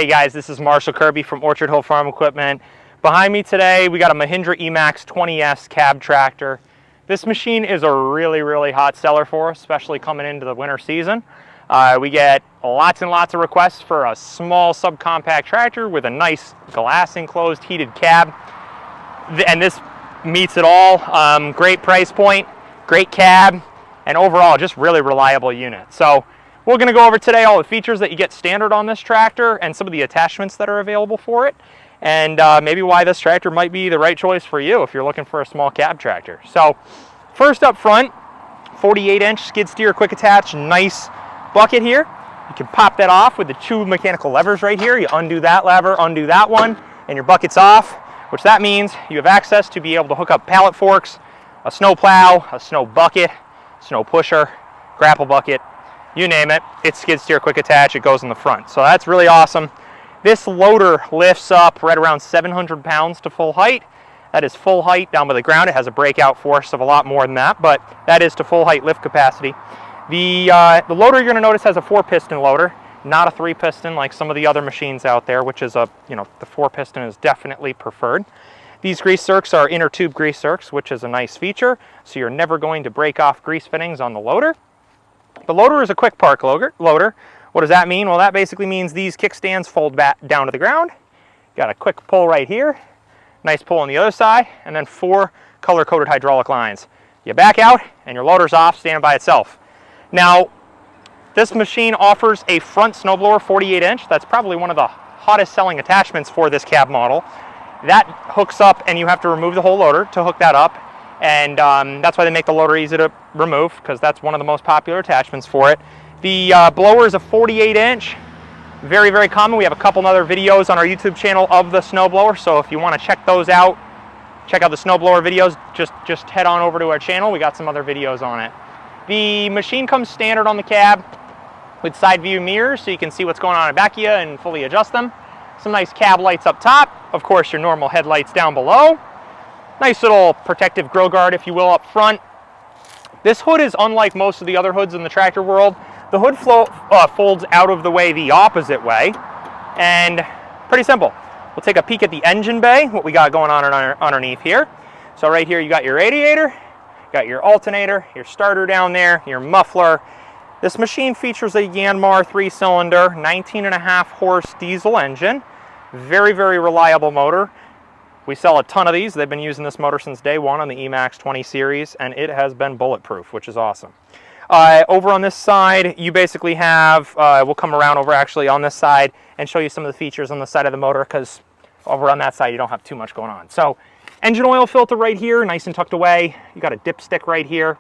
Hey guys, this is Marshall Kirby from Orchard Hill Farm Equipment. Behind me today, we got a Mahindra Emax20S cab tractor. This machine is a really hot seller for us, especially coming into the winter season. We get lots and lots of requests for a small subcompact tractor with a nice glass enclosed heated cab. And this meets it all. Great price point, great cab, and overall just really reliable unit. So we're going to go over today all the features that you get standard on this tractor and some of the attachments that are available for it, and maybe why this tractor might be the right choice for you if you're looking for a small cab tractor. So first up front, 48-inch skid steer quick attach, nice bucket here. You can pop that off with the two mechanical levers right here. You undo that lever, undo that one, and your bucket's off, which that means you have access to be able to hook up pallet forks, a snow plow, a snow bucket, snow pusher, grapple bucket, you name it. It's skid steer quick attach, it goes in the front. So that's really awesome. This loader lifts up right around 700 pounds to full height. That is full height down by the ground. It has a breakout force of a lot more than that, but that is to full height lift capacity. The loader you're going to notice has a 4-piston loader, not a 3-piston like some of the other machines out there, which is the 4-piston is definitely preferred. These grease zerks are inner tube grease zerks, which is a nice feature, so you're never going to break off grease fittings on the loader. The loader is a quick park loader. What does that mean? Well, that basically means these kickstands fold back down to the ground. Got a quick pull right here, nice pull on the other side, and then 4 color-coded hydraulic lines. You back out, and your loader's off, standing by itself. Now, this machine offers a front snowblower 48-inch. That's probably one of the hottest selling attachments for this cab model. That hooks up, and you have to remove the whole loader to hook that up. And that's why they make the loader easy to remove, because that's one of the most popular attachments for it. The blower is a 48-inch, very common. We have a couple other videos on our YouTube channel of the snowblower, so if you want to check those out, check out the snowblower videos, just head on over to our channel. We got some other videos on it. The machine comes standard on the cab with side view mirrors, so you can see what's going on in back of you and fully adjust them. Some nice cab lights up top, of course your normal headlights down below. Nice little protective grill guard, if you will, up front. This hood is unlike most of the other hoods in the tractor world. The hood folds out of the way the opposite way, and pretty simple. We'll take a peek at the engine bay, what we got going on underneath here. So right here you got your radiator, you got your alternator, your starter down there, your muffler. This machine features a Yanmar 3-cylinder, 19.5 horse diesel engine. Very reliable motor. We sell a ton of these. They've been using this motor since day one on the Emax20 series, and it has been bulletproof, which is awesome. Over on this side, you basically have, we'll come around over actually on this side and show you some of the features on the side of the motor, because over on that side you don't have too much going on. So, engine oil filter right here, nice and tucked away. You got a dipstick right here.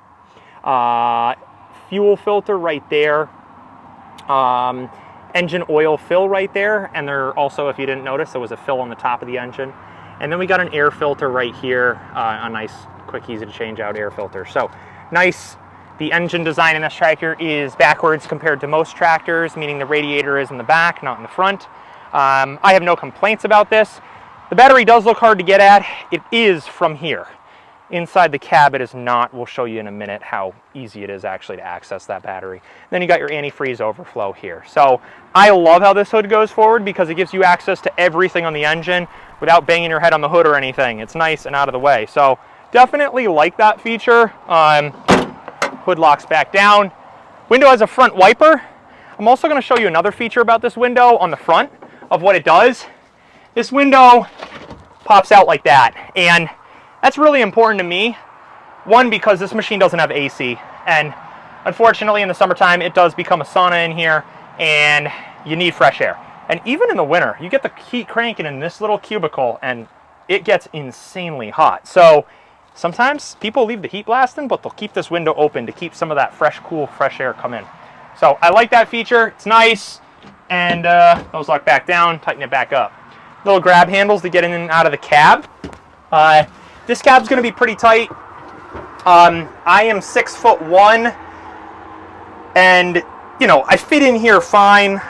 Fuel filter right there. Engine oil fill right there, and there also, if you didn't notice, there was a fill on the top of the engine. And then we got an air filter right here, a nice, quick, easy to change out air filter. So nice. The engine design in this tractor is backwards compared to most tractors, meaning the radiator is in the back, not in the front. I have no complaints about this. The battery does look hard to get at. It is from here. Inside the cab, it is not. We'll show you in a minute how easy it is actually to access that battery. Then you got your antifreeze overflow here. So I love how this hood goes forward, because it gives you access to everything on the engine without banging your head on the hood or anything. It's nice and out of the way. So definitely like that feature. Hood locks back down. Window has a front wiper. I'm also going to show you another feature about this window on the front of what it does. This window pops out like that, and that's really important to me. One, because this machine doesn't have AC, and unfortunately in the summertime it does become a sauna in here, and you need fresh air. And even in the winter, you get the heat cranking in this little cubicle, and it gets insanely hot. So sometimes people leave the heat blasting, but they'll keep this window open to keep some of that fresh, cool, fresh air come in. So I like that feature. It's nice. And those lock back down, tighten it back up. Little grab handles to get in and out of the cab. This cab's going to be pretty tight. I am 6'1", and I fit in here fine,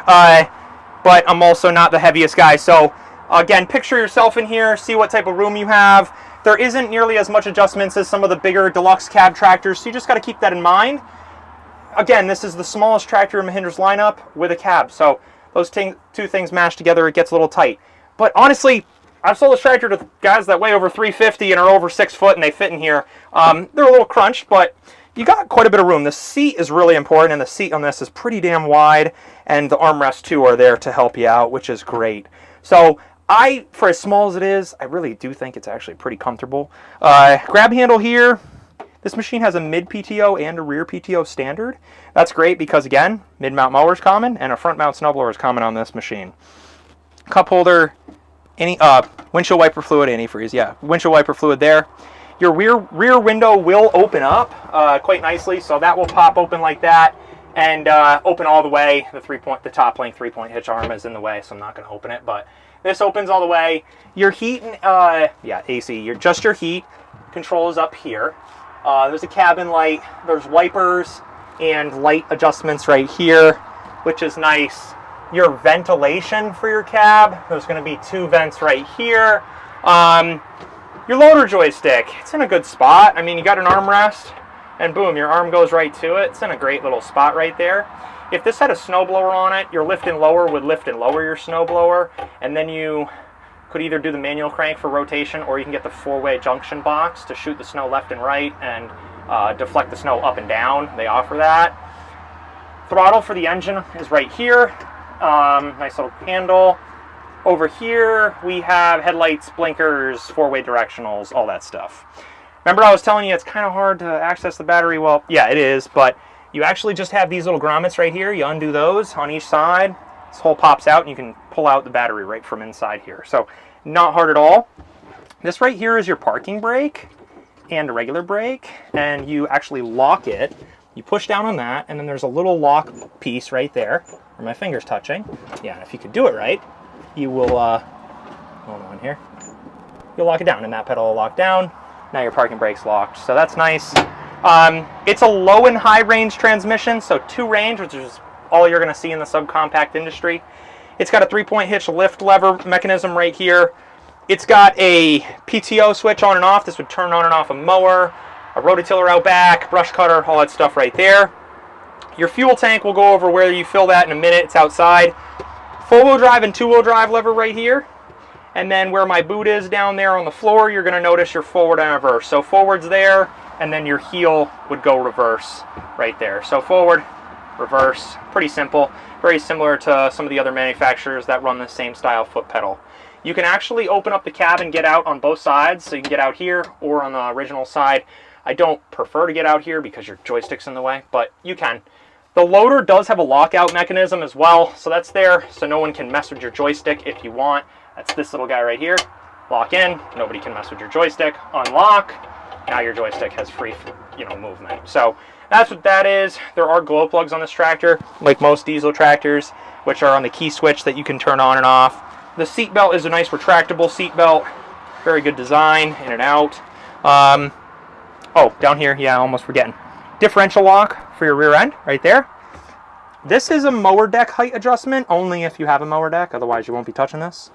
but I'm also not the heaviest guy. So again, picture yourself in here, see what type of room you have. There isn't nearly as much adjustments as some of the bigger deluxe cab tractors, so you just got to keep that in mind. Again, this is the smallest tractor in Mahindra's lineup with a cab, so those two things mashed together, it gets a little tight. But honestly, I've sold this tractor to guys that weigh over 350 and are over 6 foot, and they fit in here. They're a little crunched, but you got quite a bit of room. The seat is really important, and the seat on this is pretty damn wide, and the armrests too are there to help you out, which is great. So for as small as it is, I really do think it's actually pretty comfortable. Grab handle here. This machine has a mid PTO and a rear PTO standard. That's great because, again, mid mount mower is common and a front mount snowblower is common on this machine. Cup holder, windshield wiper fluid, antifreeze, yeah, windshield wiper fluid there. Your rear window will open up quite nicely, so that will pop open like that and open all the way. The top link 3-point hitch arm is in the way, so I'm not going to open it, but this opens all the way. Your heat, yeah, AC, just your heat control is up here. There's a cabin light, there's wipers and light adjustments right here, which is nice. Your ventilation for your cab, there's going to be 2 vents right here. Your loader joystick, it's in a good spot. I mean, you got an armrest and boom, your arm goes right to it. It's in a great little spot right there. If this had a snowblower on it, your lift and lower would lift and lower your snowblower, and then you could either do the manual crank for rotation, or you can get the 4-way junction box to shoot the snow left and right and deflect the snow up and down. They offer that. Throttle for the engine is right here. Nice little handle. Over here we have headlights, blinkers, 4-way directionals, all that stuff. Remember I was telling you it's kind of hard to access the battery? Well, yeah, it is, but you actually just have these little grommets right here. You undo those on each side. This hole pops out and you can pull out the battery right from inside here. So not hard at all. This right here is your parking brake and a regular brake, and you actually lock it. You push down on that, and then there's a little lock piece right there where my finger's touching. Yeah, and if you could do it right, you will, hold on here. You'll lock it down, and that pedal will lock down. Now your parking brake's locked, so that's nice. It's a low and high range transmission, so 2 range, which is all you're going to see in the subcompact industry. It's got a 3-point hitch lift lever mechanism right here. It's got a PTO switch on and off. This would turn on and off a mower, a rototiller out back, brush cutter, all that stuff right there. Your fuel tank, we'll go over where you fill that in a minute. It's outside. 4-wheel drive and 2-wheel drive lever right here. And then where my boot is down there on the floor, you're going to notice your forward and reverse. So forward's there, and then your heel would go reverse right there. So forward, reverse, pretty simple. Very similar to some of the other manufacturers that run the same style foot pedal. You can actually open up the cab and get out on both sides, so you can get out here or on the original side. I don't prefer to get out here because your joystick's in the way, but you can. The loader does have a lockout mechanism as well, so that's there, so no one can mess with your joystick if you want. That's this little guy right here. Lock in, nobody can mess with your joystick. Unlock, now your joystick has free, movement. So that's what that is. There are glow plugs on this tractor, like most diesel tractors, which are on the key switch that you can turn on and off. The seat belt is a nice retractable seat belt. Very good design, in and out. Oh, down here, yeah, almost forgetting. Differential lock for your rear end, right there. This is a mower deck height adjustment, only if you have a mower deck, otherwise you won't be touching this.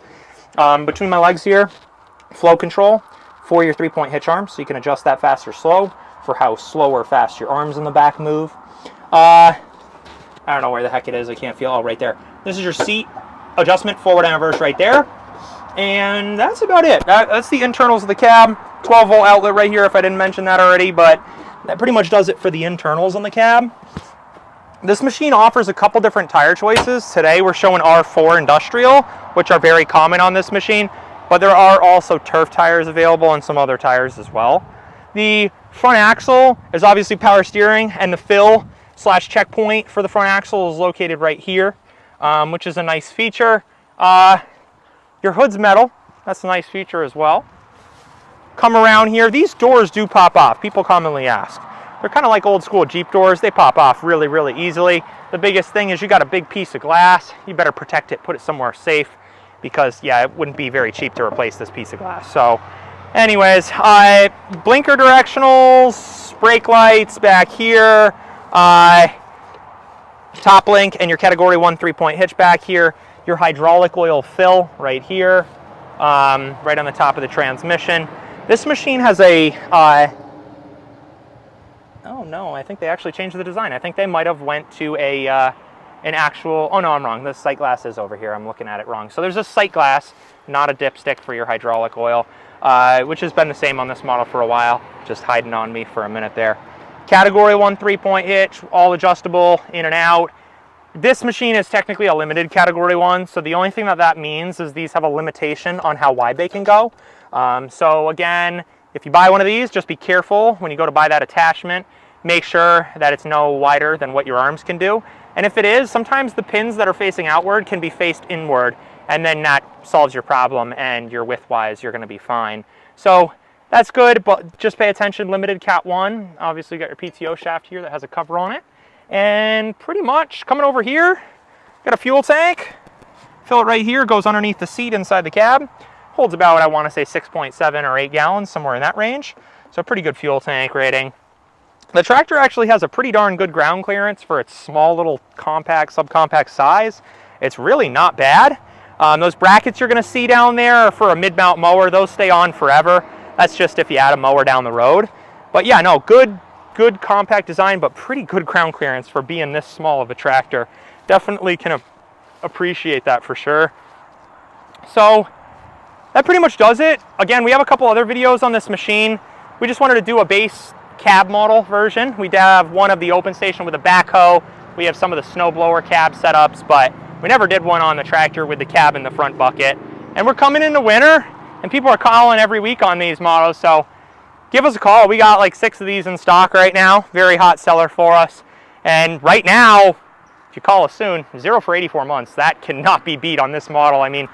Between my legs here, flow control for your 3-point hitch arm, so you can adjust that fast or slow for how slow or fast your arms in the back move. I don't know where the heck it is, I can't feel, oh, right there. This is your seat adjustment, forward and reverse right there. And that's about it. That's the internals of the cab. 12-volt outlet right here, if I didn't mention that already, but that pretty much does it for the internals on the cab. This machine offers a couple different tire choices. Today we're showing R4 Industrial, which are very common on this machine, but there are also turf tires available and some other tires as well. The front axle is obviously power steering, and the fill/checkpoint for the front axle is located right here, which is a nice feature. Your hood's metal, that's a nice feature as well. Come around here, these doors do pop off, people commonly ask. They're kind of like old school Jeep doors. They pop off really, really easily. The biggest thing is you got a big piece of glass. You better protect it, put it somewhere safe, because yeah, it wouldn't be very cheap to replace this piece of glass. So anyways, blinker directionals, brake lights back here, top link and your category 1 3-point hitch back here, your hydraulic oil fill right here, right on the top of the transmission. This machine has a oh no, I think they actually changed the design. I think they might have went to a an actual, oh no, I'm wrong. The sight glass is over here. I'm looking at it wrong. So there's a sight glass, not a dipstick for your hydraulic oil, which has been the same on this model for a while. Just hiding on me for a minute there. Category 1 3-point hitch, all adjustable in and out. This machine is technically a limited category 1, so the only thing that means is these have a limitation on how wide they can go. So again, if you buy one of these, just be careful when you go to buy that attachment. Make sure that it's no wider than what your arms can do. And if it is, sometimes the pins that are facing outward can be faced inward, and then that solves your problem, and your width-wise, you're gonna be fine. So that's good, but just pay attention, limited Cat 1. Obviously you got your PTO shaft here that has a cover on it. And pretty much coming over here, got a fuel tank. Fill it right here, goes underneath the seat inside the cab. Holds about, I want to say 6.7 or 8 gallons, somewhere in that range. So pretty good fuel tank rating. The tractor actually has a pretty darn good ground clearance for its small little compact, subcompact size. It's really not bad. Those brackets you're going to see down there are for a mid-mount mower. Those stay on forever. That's just if you add a mower down the road. But yeah, no, good compact design, but pretty good ground clearance for being this small of a tractor. Definitely can appreciate that for sure. So that pretty much does it. Again, we have a couple other videos on this machine. We just wanted to do a base cab model version. We have one of the open station with a backhoe. We have some of the snowblower cab setups, but we never did one on the tractor with the cab in the front bucket. And we're coming into winter, and people are calling every week on these models, so give us a call. We got like 6 of these in stock right now. Very hot seller for us. And right now, if you call us soon, 0 for 84 months. That cannot be beat on this model. I mean,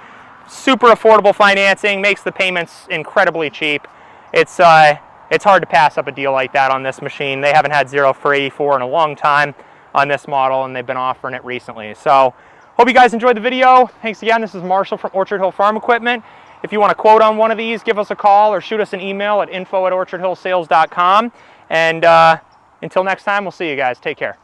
super affordable financing, makes the payments incredibly cheap. It's hard to pass up a deal like that on this machine. They haven't had 0 for 84 in a long time on this model, and they've been offering it recently. So hope you guys enjoyed the video. Thanks again. This is Marshall from Orchard Hill Farm Equipment. If you want to quote on one of these, give us a call or shoot us an email at info@orchardhillsales.com. And until next time, we'll see you guys. Take care.